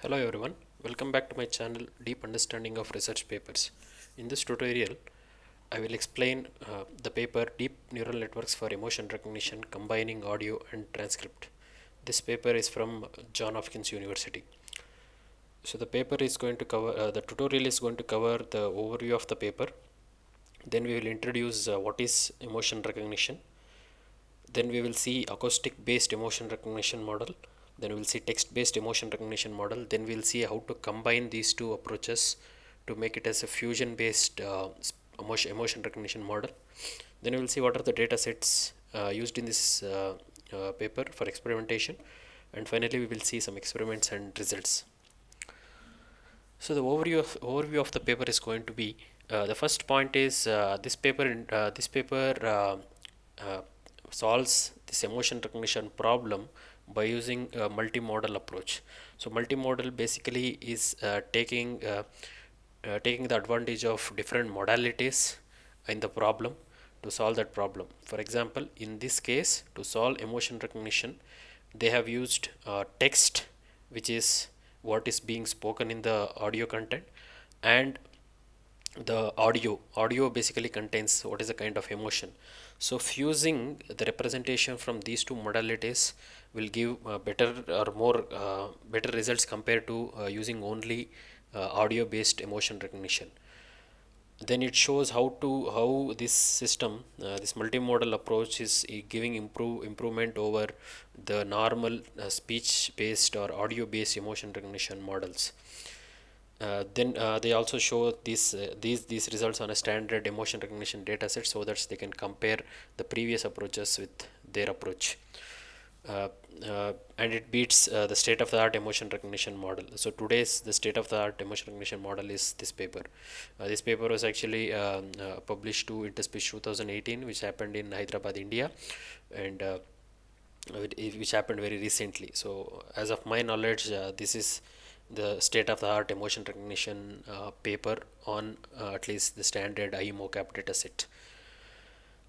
Hello everyone, welcome back to my channel Deep Understanding of Research Papers. In this tutorial, I will explain the paper Deep Neural Networks for Emotion Recognition Combining Audio and Transcript. This paper is from Johns Hopkins University. So the paper is going to cover, the tutorial is going to cover the overview of the paper. Then we will introduce what is emotion recognition. Then we will see acoustic-based emotion recognition model. Then we will see text-based emotion recognition model. Then we will see how to combine these two approaches to make it as a fusion-based emotion recognition model. Then we will see what are the data sets used in this paper for experimentation. And finally, we will see some experiments and results. So the overview of the paper is going to be the first point is this paper solves this emotion recognition problem by using a multimodal approach. So multimodal basically is taking the advantage of different modalities in the problem to solve that problem. For example, in this case, to solve emotion recognition, they have used text, which is what is being spoken in the audio content, and the audio basically contains what is a kind of emotion. So fusing the representation from these two modalities will give better or more better results compared to using only audio based emotion recognition. Then it shows how this system, this multimodal approach is giving improvement over the normal speech based or audio based emotion recognition models. Then they also show these results on a standard emotion recognition dataset so that they can compare the previous approaches with their approach. Uh, and it beats the state of the art emotion recognition model. So today's the state of the art emotion recognition model is this paper. This paper was actually published to Interspeech 2018, which happened in Hyderabad, India, and which happened very recently. So as of my knowledge, this is the state of the art emotion recognition paper on at least the standard IMOCAP dataset.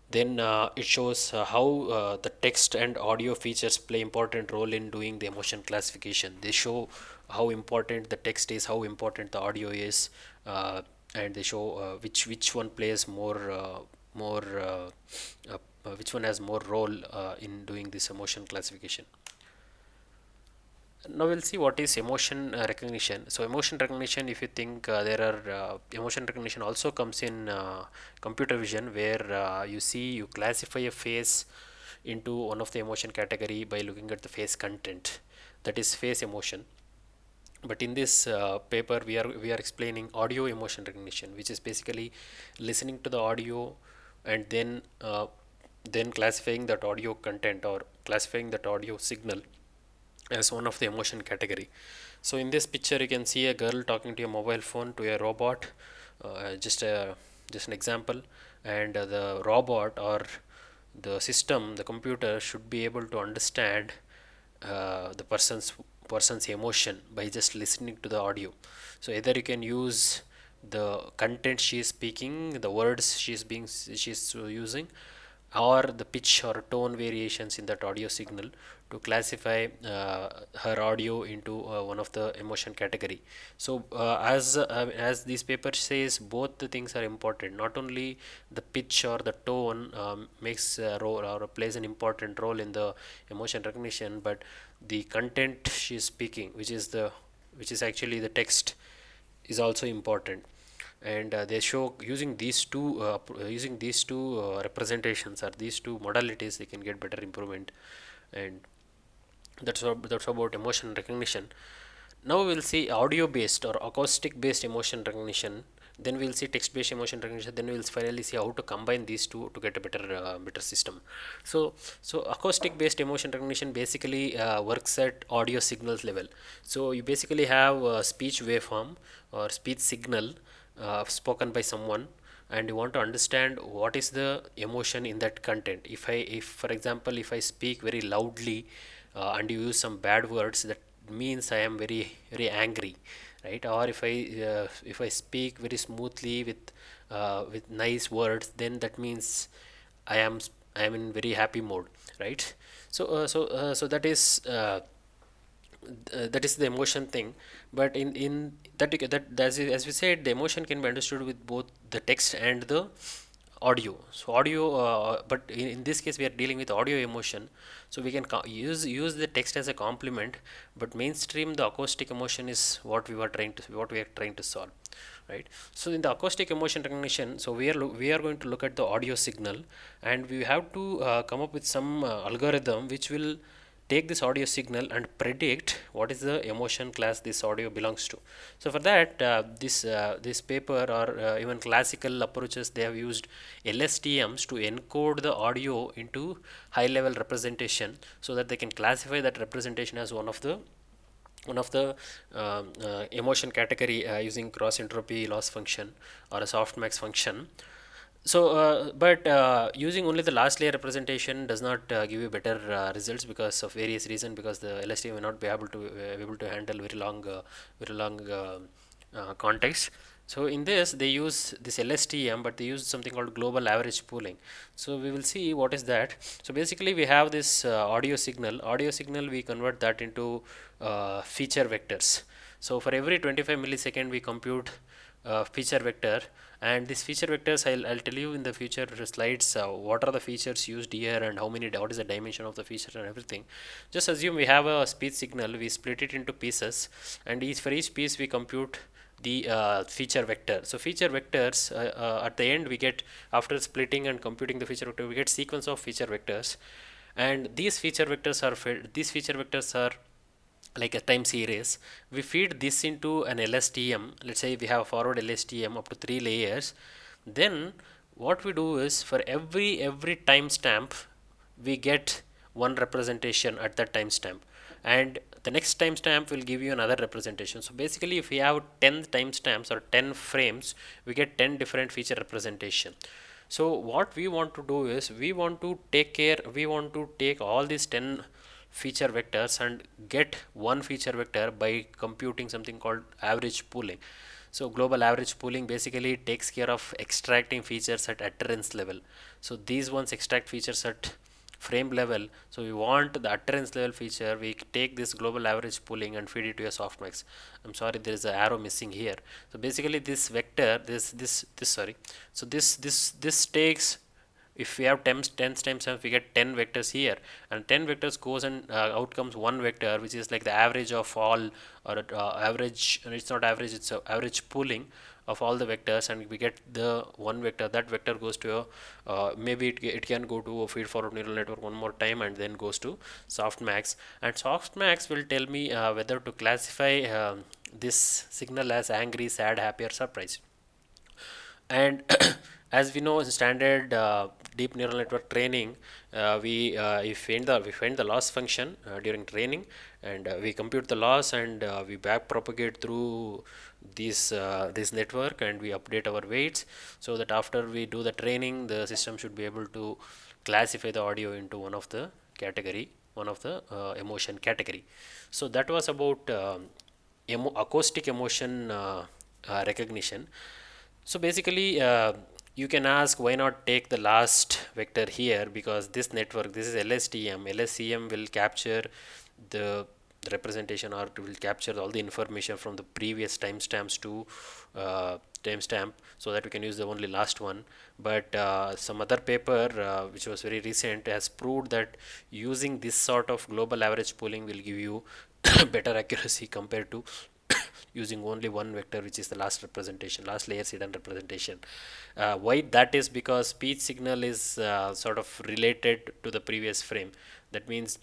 Then it shows how the text and audio features play important role in doing the emotion classification. They show how important the text is, how important the audio is, and they show which one plays which one has more role in doing this emotion classification. Now we'll see what is emotion recognition. So emotion recognition, if you think there are emotion recognition also comes in computer vision, where you classify a face into one of the emotion category by looking at the face content, that is face emotion. But in this paper we are explaining audio emotion recognition, which is basically listening to the audio and then classifying that audio content or classifying that audio signal as one of the emotion category. So in this picture you can see a girl talking to a mobile phone to a robot, just an example, and the robot or the system, the computer should be able to understand the person's emotion by just listening to the audio. So either you can use the content she is speaking, the words she's using, or the pitch or tone variations in that audio signal to classify her audio into one of the emotion category. So as this paper says, both the things are important. Not only the pitch or the tone makes a role or plays an important role in the emotion recognition, but the content she is speaking, which is actually the text, is also important. And they show using these two representations or these two modalities, they can get better improvement. And that's about emotion recognition. Now we'll see audio based or acoustic based emotion recognition, then we'll see text based emotion recognition, then we'll finally see how to combine these two to get a better system. So acoustic based emotion recognition basically works at audio signals level. So you basically have a speech waveform or speech signal spoken by someone, and you want to understand what is the emotion in that content. If for example, if I speak very loudly and you use some bad words, that means I am very angry, right? Or if I speak very smoothly with nice words, then that means I am in very happy mode, right? So that is that is the emotion thing. But in that, as we said, the emotion can be understood with both the text and the audio. So audio, but in this case we are dealing with audio emotion, so we can use the text as a complement, but mainstream the acoustic emotion is what we are trying to solve, right? So in the acoustic emotion recognition, so we are going to look at the audio signal, and we have to come up with some algorithm which will take this audio signal and predict what is the emotion class this audio belongs to. So for that, this paper, or even classical approaches, they have used LSTMs to encode the audio into high level representation, so that they can classify that representation as one of the emotion category using cross entropy loss function or a softmax function. So, but using only the last layer representation does not give you better results because of various reasons. Because the LSTM may not be able to handle very long context. So in this they use this LSTM, but they use something called global average pooling. So we will see what is that. So basically we have this audio signal. Audio signal, we convert that into feature vectors. So for every 25 millisecond we compute feature vector, and these feature vectors, I'll tell you in the future slides what are the features used here and what is the dimension of the feature and everything. Just assume we have a speech signal, we split it into pieces, and for each piece we compute the feature vector. So feature vectors, at the end we get, after splitting and computing the feature vector, we get sequence of feature vectors, and these feature vectors are like a time series. We feed this into an LSTM. Let's say we have a forward LSTM up to 3 layers. Then what we do is, for every timestamp we get one representation at that timestamp, and the next timestamp will give you another representation. So basically if we have 10 timestamps or 10 frames, we get 10 different feature representation. So what we want to do is, we want to take all these 10 feature vectors and get one feature vector by computing something called average pooling. So global average pooling basically takes care of extracting features at utterance level. So these ones extract features at frame level. So we want the utterance level feature, we take this global average pooling and feed it to a softmax. I'm sorry, there is an arrow missing here. So basically this vector, this sorry, so this takes, if we have 10 timestamps, we get 10 vectors here, and 10 vectors goes and out comes one vector, which is like the average of all, or average, and it's not average, it's average pooling of all the vectors, and we get the one vector. That vector goes to a, maybe it can go to a feed forward neural network one more time, and then goes to softmax, and softmax will tell me whether to classify this signal as angry, sad, happy, or surprised. And as we know, in standard deep neural network training, we find the loss function during training, and we compute the loss, and we back propagate through this network, and we update our weights, so that after we do the training, the system should be able to classify the audio into one of the emotion category. So that was about acoustic emotion recognition. So basically, you can ask, why not take the last vector here, because this network, this is LSTM. LSTM will capture the representation, or it will capture all the information from the previous timestamps to timestamp, so that we can use the only last one. But some other paper which was very recent has proved that using this sort of global average pooling will give you better accuracy compared to using only one vector, which is the last layer's hidden representation. Why that is, because speech signal is sort of related to the previous frame. That means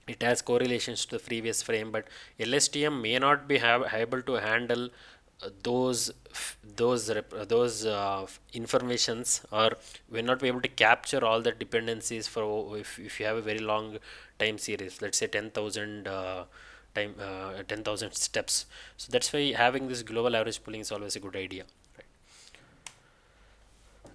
it has correlations to the previous frame, but LSTM may not be able to handle those informations, or will not be able to capture all the dependencies for, if you have a very long time series, let's say 10,000 10,000 steps. So that's why having this global average pooling is always a good idea.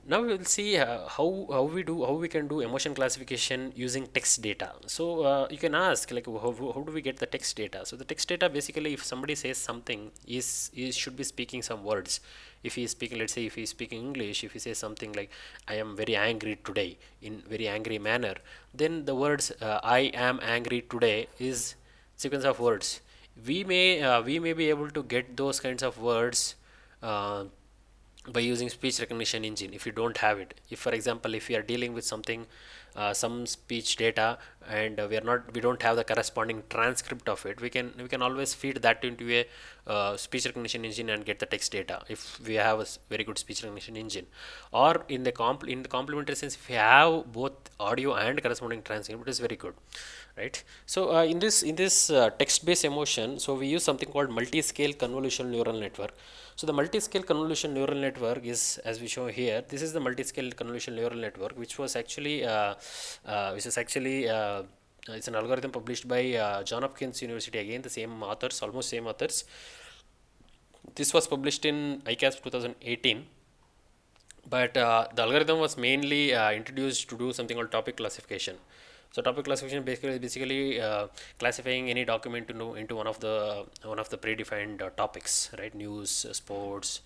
Now we will see how we can do emotion classification using text data. So you can ask, like, how do we get the text data? So the text data, basically, if somebody says something, is should be speaking some words. If he is speaking, let's say if he is speaking English, if he says something like, I am very angry today, in very angry manner, then the words I am angry today is sequence of words. We may be able to get those kinds of words uh, by using speech recognition engine if you don't have it. If for example, if we are dealing with something, some speech data, and we don't have the corresponding transcript of it, we can always feed that into a speech recognition engine and get the text data if we have a very good speech recognition engine. Or in the complementary sense, if we have both audio and corresponding transcript, it is very good, right? So in this text based emotion, so we use something called multi-scale convolutional neural network. So the multi-scale convolutional neural network is, as we show here, this is the multi-scale convolutional neural network, which is actually it's an algorithm published by John Hopkins University, again the same authors, almost same authors. This was published in ICASP 2018, but the algorithm was mainly introduced to do something called topic classification. So topic classification basically classifying any document into one of the predefined topics, right? News, sports,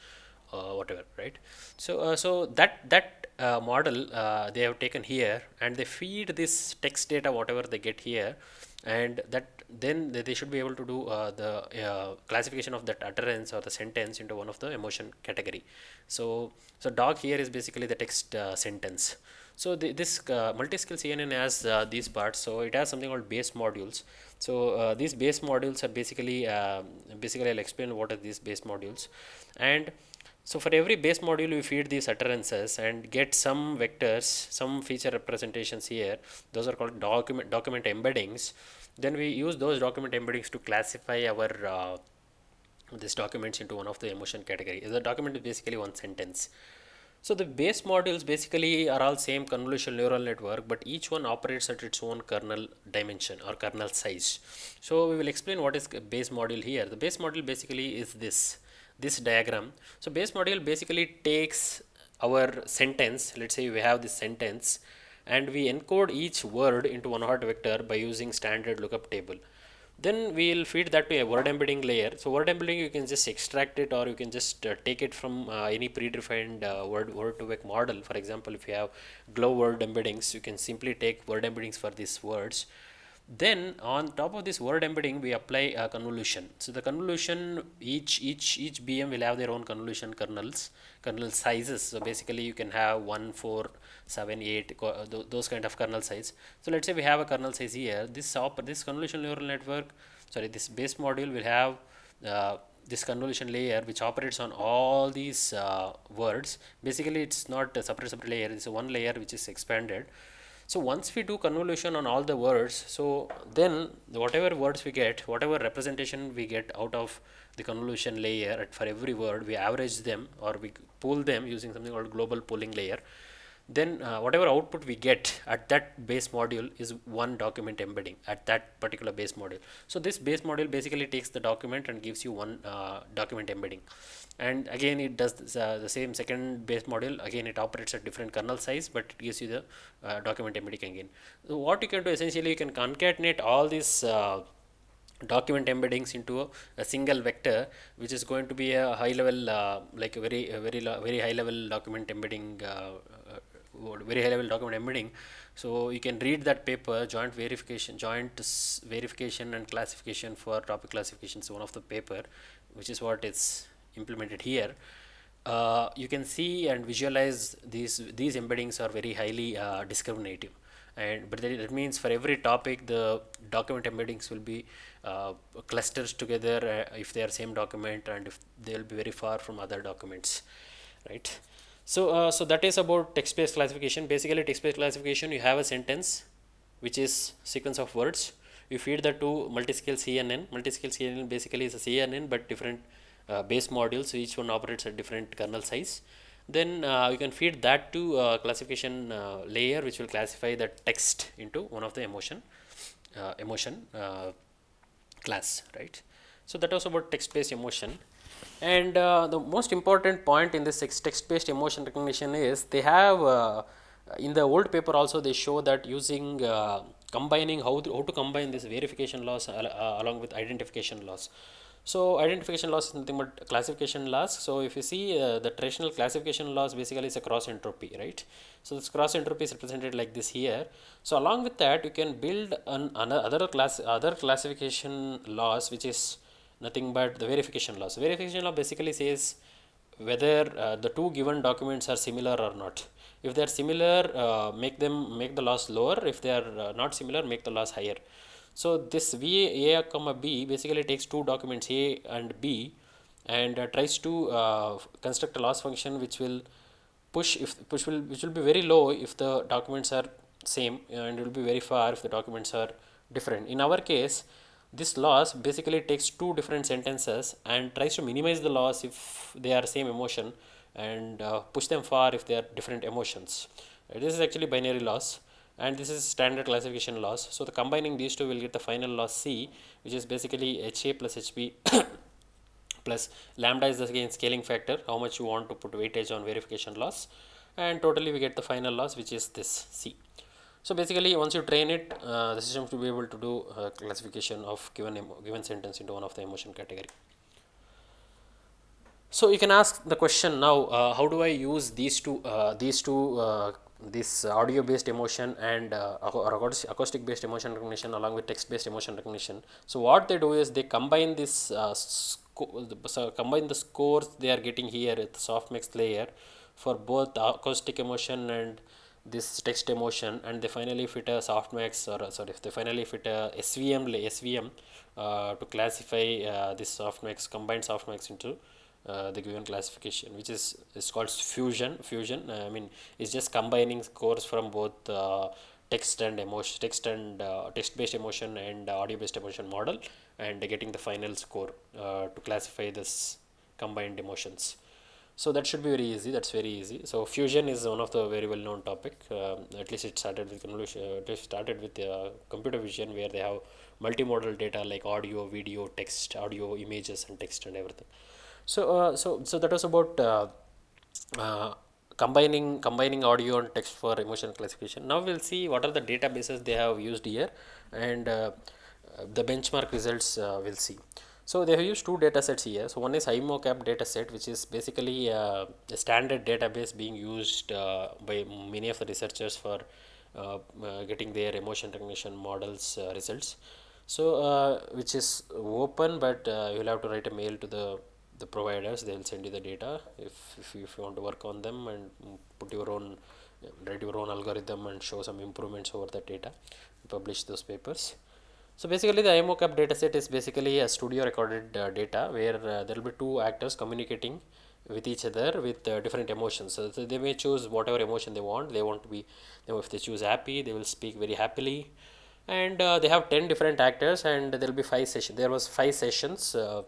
whatever, right? So that model they have taken here, and they feed this text data whatever they get here, and that then they should be able to do the classification of that utterance or the sentence into one of the emotion category. So dog here is basically the text sentence. So this multi-skill CNN has these parts. So it has something called base modules. So these base modules are basically I'll explain what are these base modules. And so for every base module, we feed these utterances and get some vectors, some feature representations here. Those are called document embeddings. Then we use those document embeddings to classify our these documents into one of the emotion category. The document is basically one sentence. So the base modules basically are all same convolutional neural network, but each one operates at its own kernel dimension or kernel size. So we will explain what is base module here. The base module basically is this diagram. So base module basically takes our sentence. Let's say we have this sentence, and we encode each word into one hot vector by using standard lookup table. Then we will feed that to a word embedding layer. So word embedding, you can just extract it, or you can just take it from any predefined word to vec model. For example, if you have glow word embeddings, you can simply take word embeddings for these words. Then on top of this word embedding, we apply a convolution. So the convolution, each BM will have their own convolution kernel sizes. So basically you can have 1, 4, 7, 8, those kind of kernel size. So let's say we have a kernel size here. This convolutional neural network, sorry, this base module will have this convolution layer which operates on all these words. Basically it's not a separate layer, it's a one layer which is expanded. So once we do convolution on all the words, so then whatever words we get, whatever representation we get out of the convolution layer for every word, we average them or we pool them using something called global pooling layer. Then whatever output we get at that base module is one document embedding at that particular base module. So this base module basically takes the document and gives you one document embedding. And again it does this, the same second base module. Again it operates at different kernel size, but it gives you the document embedding again. So what you can do essentially, you can concatenate all these document embeddings into a single vector, which is going to be a high level like a very high level document embedding very high level document embedding. So you can read that paper, joint verification and classification for topic classifications, one of the paper, which is what is implemented here. You can see and visualize these embeddings are very highly discriminative, and but that means for every topic the document embeddings will be clusters together if they are same document, and if they will be very far from other documents, right? So that is about text-based classification. Basically text-based classification, you have a sentence which is sequence of words. You feed that to multi-scale CNN. Multi-scale CNN basically is a CNN but different base modules. So each one operates at different kernel size. Then you can feed that to classification layer, which will classify the text into one of the emotion class, right? So that was about text-based emotion. And the most important point in this text-based emotion recognition is they have in the old paper also they show that using combining how to combine this verification loss along with identification loss. So identification loss is nothing but classification loss. So if you see the traditional classification loss basically is a cross entropy, right? So this cross entropy is represented like this here. So along with that, you can build other classification loss, which is nothing but the verification loss. Verification loss basically says whether the two given documents are similar or not. If they are similar, make the loss lower. If they are not similar, make the loss higher. So this A comma B basically takes two documents A and B and tries to construct a loss function which will which will be very low if the documents are same, and it will be very far if the documents are different. In our case, this loss basically takes two different sentences and tries to minimize the loss if they are same emotion, and push them far if they are different emotions. This is actually binary loss, and this is standard classification loss. So the combining these two will get the final loss C, which is basically HA plus HB plus lambda is again scaling factor, how much you want to put weightage on verification loss, and totally we get the final loss, which is this C. So basically, once you train it, the system to be able to do classification of given sentence into one of the emotion category. So you can ask the question now: how do I use this audio based emotion and acoustic based emotion recognition along with text based emotion recognition? So what they do is they combine combine the scores they are getting here at the softmax layer for both acoustic emotion and this text emotion, and they finally fit a softmax, or sorry, if they finally fit a SVM to classify this softmax combined softmax into the given classification, which is called fusion. I mean, it's just combining scores from both text and emotion, text based emotion and audio based emotion model, and getting the final score to classify this combined emotions. So that should be very easy. That's very easy. So fusion is one of the very well known topic. At least it started with convolution. It started with computer vision, where they have multimodal data like audio, video, text, audio, images, and text and everything. So that was about uh, combining audio and text for emotion classification. Now we'll see what are the databases they have used here, and the benchmark results we'll see. So they have used two data sets here. So one is IMOCAP dataset, which is basically a standard database being used by many of the researchers for getting their emotion recognition models results. So which is open, but you'll have to write a mail to the providers. They will send you the data if you want to work on them and put your own write your own algorithm and show some improvements over that data, publish those papers. So basically the IMOCAP dataset is basically a studio recorded data where there will be two actors communicating with each other with different emotions. So they may choose whatever emotion they want. They want to be, if they choose happy, they will speak very happily. And they have 10 different actors, and there will be 5 sessions. There was 5 sessions for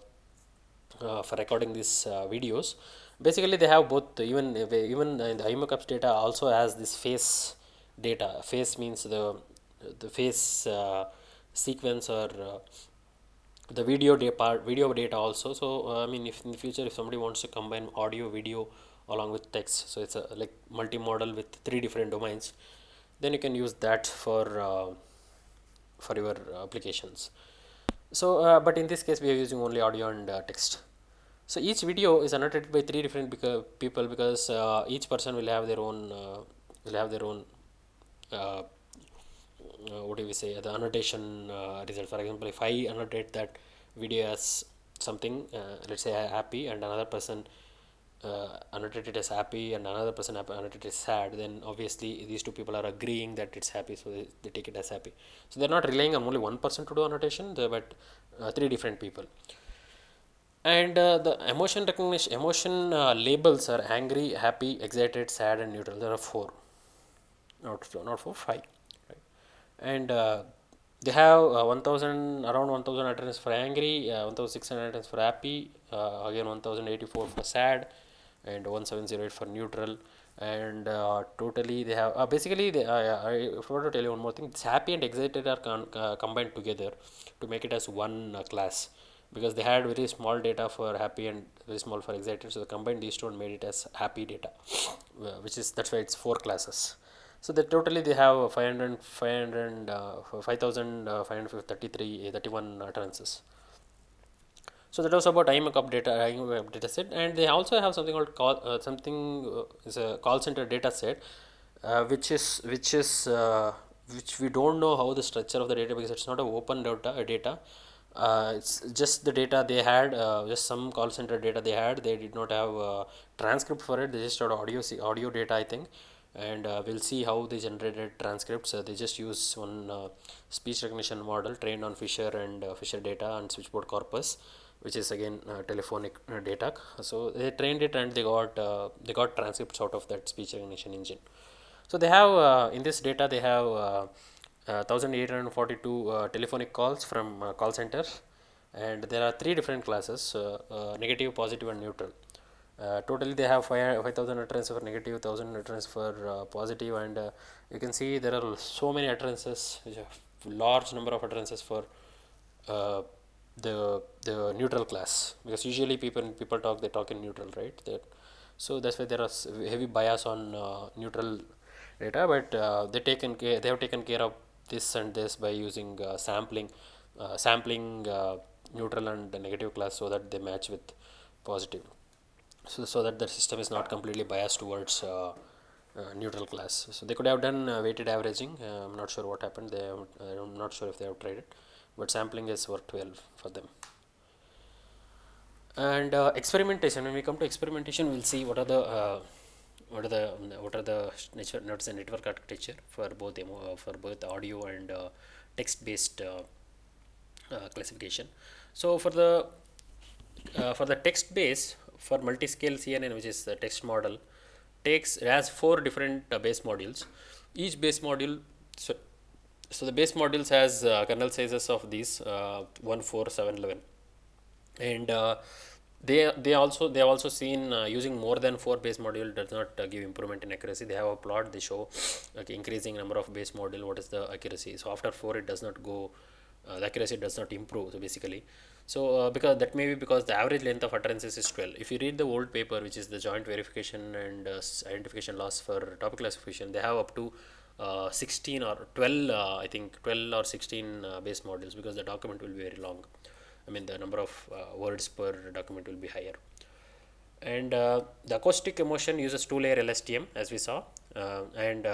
recording these videos. Basically they have both, even in the IMOCAP's data also has this face data. Face means the face sequence, or the video data also. So I mean, if in the future if somebody wants to combine audio video along with text, so it's a like multi-modal with 3 different domains, then you can use that for your applications. So but in this case we are using only audio and text. So each video is annotated by 3 different people, because each person will have their own uh, what do we say, the annotation result. For example, if I annotate that video as something, let's say happy, and another person annotate it as happy, and another person annotate it as sad, then obviously these two people are agreeing that it's happy, so they take it as happy. So they're not relying on only one person to do annotation, but 3 different people. And the emotion recognition, emotion labels are angry, happy, excited, sad, and neutral. There are 4, not 4, 5, right? And they have 1000, around 1000 utterance for angry, 1600 utterance for happy, again 1084 for sad, and 1708 for neutral. And totally they have basically I forgot to tell you one more thing. It's happy and excited are combined together to make it as one class, because they had very small data for happy and very small for excited, so they combined these two and made it as happy data, which is, that's why it's 4 classes. So that totally they have 5533 31 utterances. So that was about IMACOP data set, and they also have something called is a call center data set, which we don't know how the structure of the data, because it's not a open data. It's just the data they had, just some call center data they had. They did not have transcript for it. They just had audio data, I think. And we'll see how they generated transcripts. They just use one speech recognition model trained on Fisher and Fisher data and switchboard corpus, which is again telephonic data. So they trained it, and they got transcripts out of that speech recognition engine. So they have in this data they have 1842 telephonic calls from call centers, and there are three different classes: negative, positive, and neutral. Totally, they have 5,000 utterances for negative, 1,000 utterances for positive, and you can see there are so many utterances, which have large number of utterances for uh, the neutral class, because usually people talk in neutral, right? So that's why there is heavy bias on neutral data, but they have taken care of this and this by using sampling neutral and negative class, so that they match with positive, so that the system is not completely biased towards neutral class. So they could have done weighted averaging. I'm not sure what happened. I'm not sure if they have tried it, but sampling has worked well for them. And experimentation. When we come to experimentation, we'll see what are the network architecture for both audio and text-based classification. So for the text base, for multi-scale CNN, which is the text model, it has four different base modules. Each base module, so the base modules has kernel sizes of these 1, 4, 7, 11, and they have also seen using more than 4 base module does not give improvement in accuracy. They have a plot, they show increasing number of base module, what is the accuracy. So after 4 it does not go, the accuracy does not improve. So basically, because that may be because the average length of utterances is 12. If you read the old paper, which is the joint verification and identification loss for topic classification, they have up to 16 or 12, I think 12 or 16 base modules, because the document will be very long. I mean, the number of words per document will be higher. And the acoustic emotion uses 2-layer LSTM, as we saw, and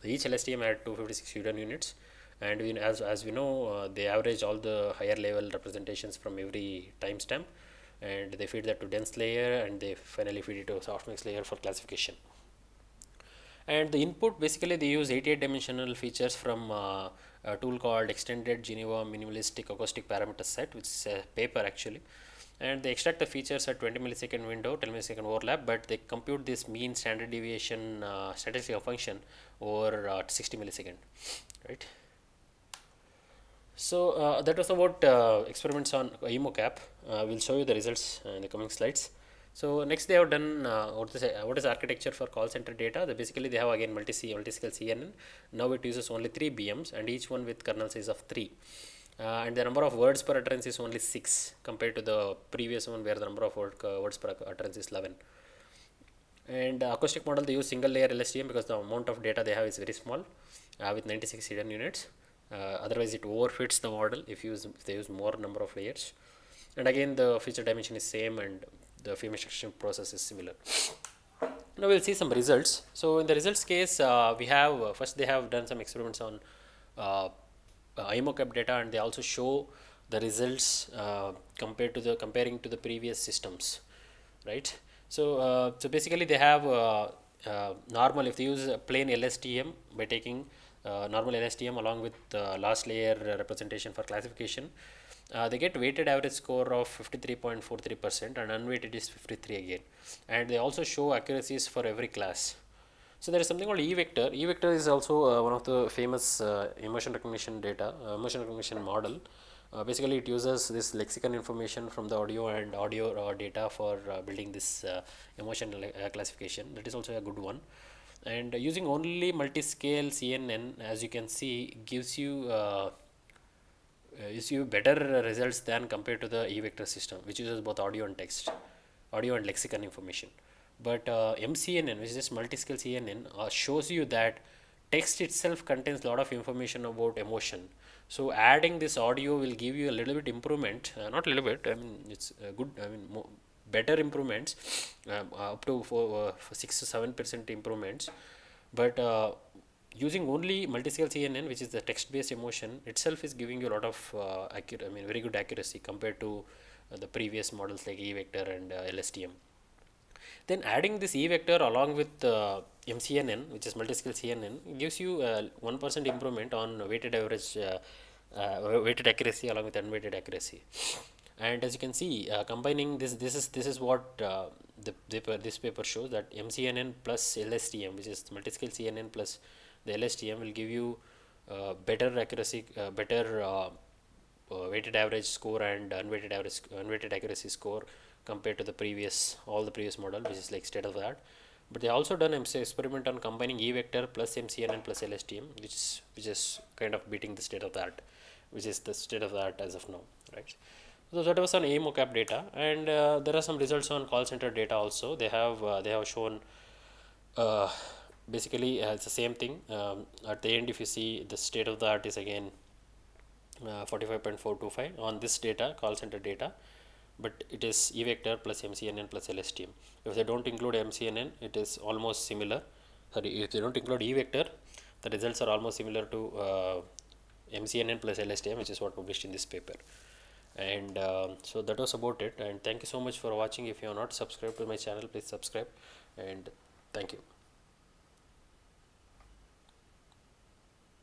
each LSTM had 256 hidden units. And as we know, they average all the higher level representations from every timestamp, and they feed that to dense layer, and they finally feed it to softmax layer for classification. And the input, basically they use 88 dimensional features from a tool called Extended Geneva Minimalistic Acoustic Parameter Set, which is a paper actually. And they extract the features at 20 millisecond window, 10 millisecond overlap, but they compute this mean standard deviation statistical function over 60 millisecond, right? So that was about experiments on EMOCAP. We'll show you the results in the coming slides. So next they have done what is architecture for call center data. Basically they have again multi-scale CNN. Now it uses only 3 BMs, and each one with kernel size of 3. And the number of words per utterance is only 6 compared to the previous one, where the number of words per utterance is 11. And acoustic model, they use single layer LSTM because the amount of data they have is very small, with 96 hidden units. Otherwise it overfits the model if they use more number of layers. And again the feature dimension is same, and the film extraction process is similar. Now we'll see some results. So in the results case, we have first they have done some experiments on IMOCAP data, and they also show the results comparing to the previous systems, right? So basically they have normal, if they use a plain LSTM by taking normal LSTM along with last layer representation for classification, they get weighted average score of 53.43%, and unweighted is 53 again. And they also show accuracies for every class. So there is something called E-vector. E-vector is also one of the famous emotion recognition model. Basically it uses this lexicon information from the audio and audio data for building this emotion classification. That is also a good one. And using only multi-scale CNN, as you can see, gives you better results than compared to the E-vector system, which uses both audio and text, audio and lexicon information. But MCNN, which is just multi-scale CNN, shows you that text itself contains a lot of information about emotion. So adding this audio will give you a little bit improvement, not a little bit, I mean it's good, I mean better improvements, up to 6 to 7% improvements. But using only multiscale CNN, which is the text-based emotion itself, is giving you a lot of accurate, I mean very good accuracy compared to the previous models like E-vector and LSTM. Then adding this E vector along with MCNN, which is multiscale CNN, gives you 1% improvement on weighted average, weighted accuracy along with unweighted accuracy. And as you can see, combining this is what this paper shows, that MCNN plus LSTM, which is multiscale CNN plus the LSTM, will give you better accuracy, better weighted average score and unweighted accuracy score compared to the previous, all the previous model, which is like state of the art. But they also done experiment on combining E vector plus MCNN plus LSTM, which is kind of beating the state of the art, which is the state of the art as of now, right? So that was on AMOCAP data, and there are some results on call center data also. They have shown uh, basically it's the same thing. At the end, if you see, the state of the art is again 45.425 on this data, call center data, but it is E vector plus MCNN plus LSTM. If they don't include MCNN, it is almost similar. Sorry, if they don't include E vector, the results are almost similar to MCNN plus LSTM, which is what published in this paper. And so that was about it. And thank you so much for watching. If you are not subscribed to my channel, please subscribe. And thank you.